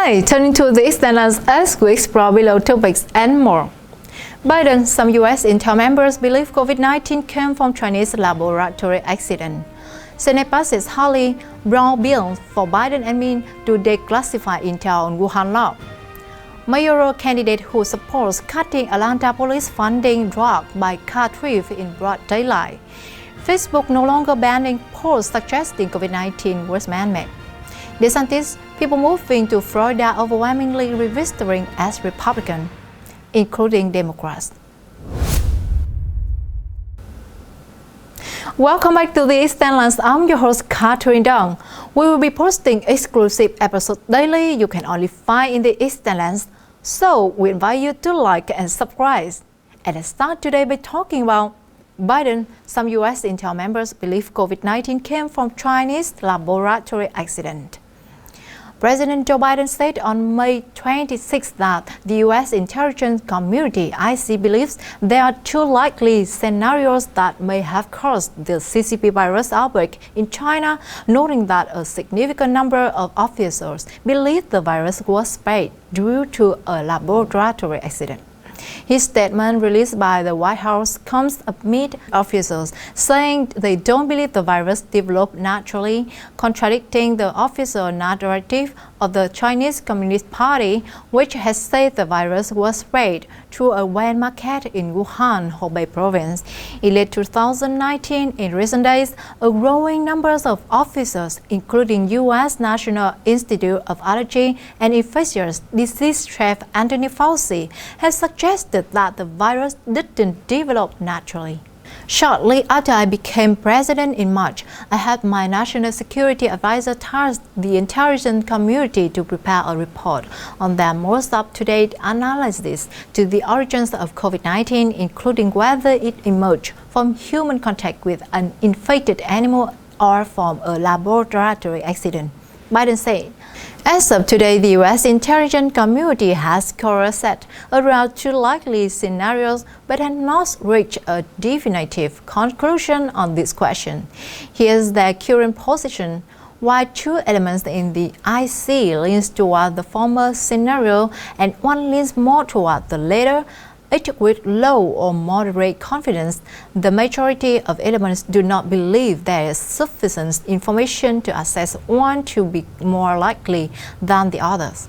Hi, turning to the Declassify as we explore below topics and more. Biden, some U.S. Intel members believe COVID-19 came from Chinese laboratory accident. Senate passes Hawley, Braun bill for Biden admin to declassify intel on Wuhan law. Mayoral candidate who supports cutting Atlanta police funding dropped by car thief in broad daylight. Facebook no longer banning posts suggesting COVID-19 was man-made. DeSantis, people moving to Florida overwhelmingly registering as Republican, including Democrats. Welcome back to the Eastern Lands. I'm your host, Katherine Dang. We will be posting exclusive episodes daily you can only find in the Eastern Lands, so we invite you to like and subscribe. And let's start today by talking about Biden. Some U.S. Intel members believe COVID-19 came from Chinese laboratory accident. President Joe Biden said on May 26 that the U.S. intelligence community (IC) believes there are two likely scenarios that may have caused the CCP virus outbreak in China, noting that a significant number of officers believe the virus was spread due to a laboratory accident. His statement, released by the White House, comes amid officials saying they don't believe the virus developed naturally, contradicting the official narrative of the Chinese Communist Party, which has said the virus was spread through a wet market in Wuhan, Hubei province. In late 2019, in recent days, a growing number of officers, including U.S. National Institute of Allergy and Infectious Disease Chief Anthony Fauci, have suggested that the virus didn't develop naturally. Shortly after I became president in March, I had my national security advisor task the intelligence community to prepare a report on their most up-to-date analysis to the origins of COVID-19, including whether it emerged from human contact with an infected animal or from a laboratory accident. Biden said, as of today, the U.S. intelligence community has coalesced around two likely scenarios but has not reached a definitive conclusion on this question. Here's their current position. While two elements in the IC leans toward the former scenario and one leans more toward the latter, each with low or moderate confidence, the majority of elements do not believe there is sufficient information to assess one to be more likely than the others.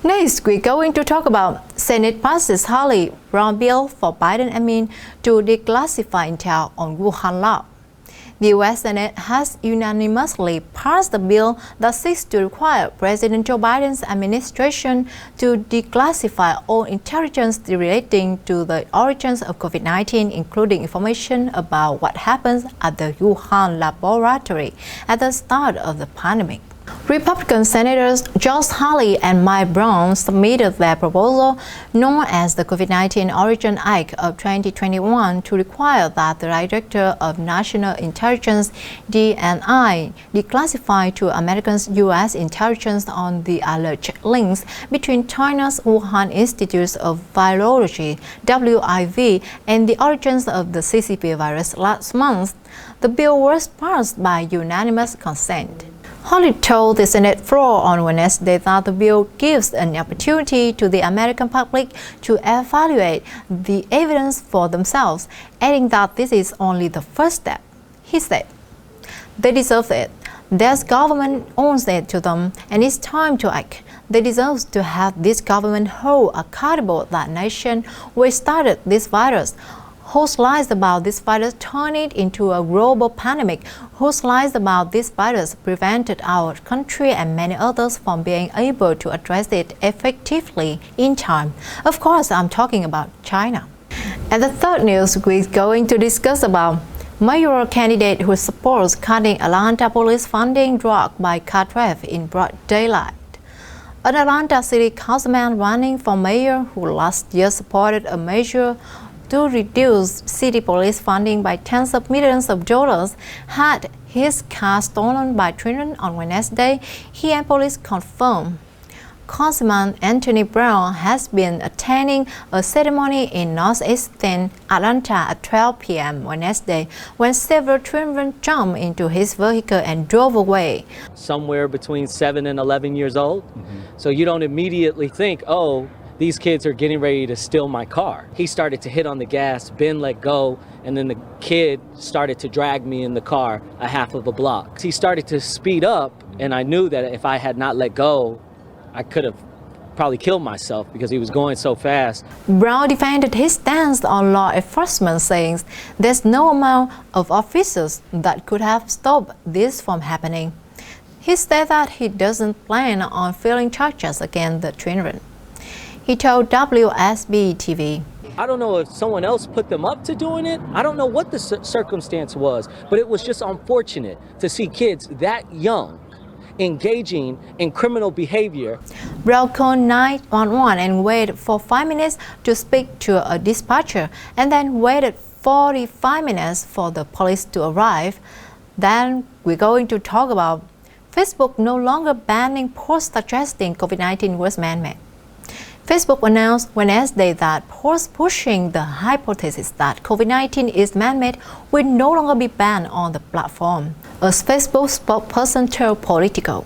Next, we're going to talk about Senate passes Hawley, Braun bill for Biden admin to declassify intel on Wuhan law. The U.S. Senate has unanimously passed a bill that seeks to require President Joe Biden's administration to declassify all intelligence relating to the origins of COVID-19, including information about what happened at the Wuhan laboratory at the start of the pandemic. Republican Senators Josh Hawley and Mike Braun submitted their proposal, known as the COVID-19 Origin Act of 2021, to require that the Director of National Intelligence (DNI) declassify to Americans U.S. intelligence on the alleged links between China's Wuhan Institute of Virology (WIV) and the origins of the CCP virus last month. The bill was passed by unanimous consent. Hawley told the Senate floor on Wednesday that the bill gives an opportunity to the American public to evaluate the evidence for themselves, adding that this is only the first step. He said, "They deserve it. Their government owns it to them, and it's time to act. They deserve to have this government hold accountable that nation which started this virus, whose lies about this virus turned it into a global pandemic, whose lies about this virus prevented our country and many others from being able to address it effectively in time." Of course, I'm talking about China. And the third news we're going to discuss about Mayoral candidate who supports cutting Atlanta police funding dropped by car theft in broad daylight. An Atlanta city councilman running for mayor who last year supported a measure to reduce city police funding by tens of millions of dollars had his car stolen by children on Wednesday, he and police confirmed. Congressman Anthony Braun has been attending a ceremony in northeastern Atlanta at 12 p.m. Wednesday when several children jumped into his vehicle and drove away. Somewhere between 7 and 11 years old. So you don't immediately think, oh, these kids are getting ready to steal my car. He started to hit on the gas, Ben let go, and then the kid started to drag me in the car a half of a block. He started to speed up, and I knew that if I had not let go, I could have probably killed myself because he was going so fast. Braun defended his stance on law enforcement, saying there's no amount of officers that could have stopped this from happening. He said that he doesn't plan on filing charges against the children. He told WSB-TV, I don't know if someone else put them up to doing it. I don't know what the circumstance was, but it was just unfortunate to see kids that young engaging in criminal behavior. Braun called 911 and waited for 5 minutes to speak to a dispatcher and then waited 45 minutes for the police to arrive. Then we're going to talk about Facebook no longer banning posts suggesting COVID-19 was man-made. Facebook announced Wednesday that posts pushing the hypothesis that COVID-19 is man-made will no longer be banned on the platform, as Facebook spokesperson told Politico.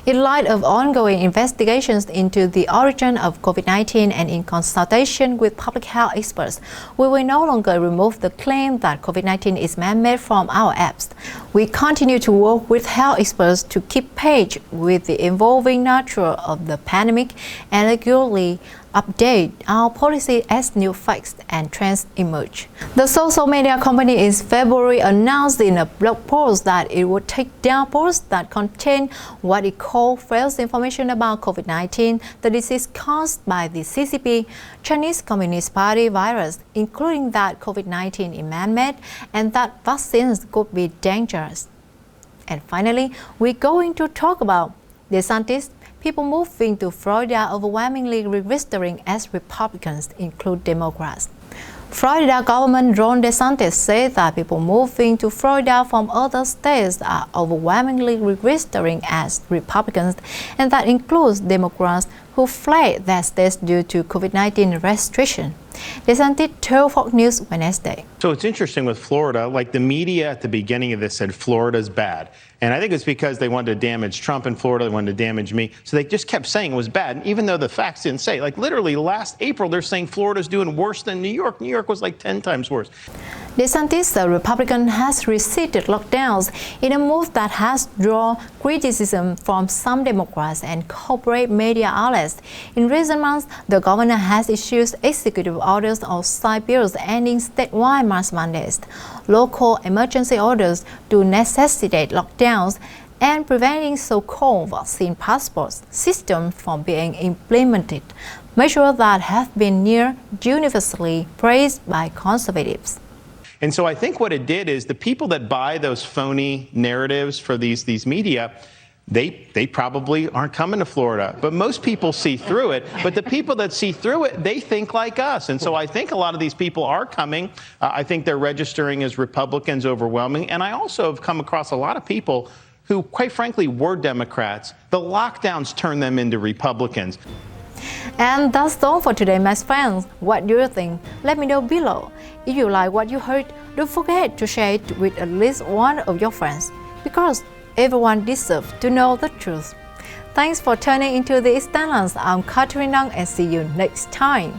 In light of ongoing investigations into the origin of COVID-19 and in consultation with public health experts, we will no longer remove the claim that COVID-19 is man-made from our apps. We continue to work with health experts to keep pace with the evolving nature of the pandemic and regularly update our policy as new facts and trends emerge. The social media company in February announced in a blog post that it would take down posts that contain what it called false information about COVID-19, the disease caused by the CCP, Chinese Communist Party virus, including that COVID-19 is man-made and that vaccines could be dangerous. And finally, we're going to talk about DeSantis. People moving to Florida overwhelmingly registering as Republicans include Democrats. Florida Governor Ron DeSantis said that people moving to Florida from other states are overwhelmingly registering as Republicans, and that includes Democrats who fled their states due to COVID-19 restrictions. DeSantis told Fox News Wednesday. So it's interesting with Florida, like the media at the beginning of this said Florida's bad. And I think it's because they wanted to damage Trump in Florida, they wanted to damage me. So they just kept saying it was bad, even though the facts didn't say. Like literally last April, they're saying Florida's doing worse than New York. New York was like 10 times worse. DeSantis, a Republican, has resisted lockdowns in a move that has drawn criticism from some Democrats and corporate media outlets. In recent months, the governor has issued executive orders or side bills ending statewide mask mandates, local emergency orders to necessitate lockdowns, and preventing so-called vaccine passports system from being implemented, measures that have been near universally praised by conservatives. And so I think what it did is the people that buy those phony narratives for these media, they probably aren't coming to Florida. But most people see through it. But the people that see through it, they think like us. And so I think a lot of these people are coming. I think they're registering as Republicans overwhelming. And I also have come across a lot of people who, quite frankly, were Democrats. The lockdowns turned them into Republicans. And that's all for today, my friends. What do you think? Let me know below. If you like what you heard, don't forget to share it with at least one of your friends, because everyone deserves to know the truth. Thanks for tuning into the East Islands. I'm Katherine Dang, and see you next time.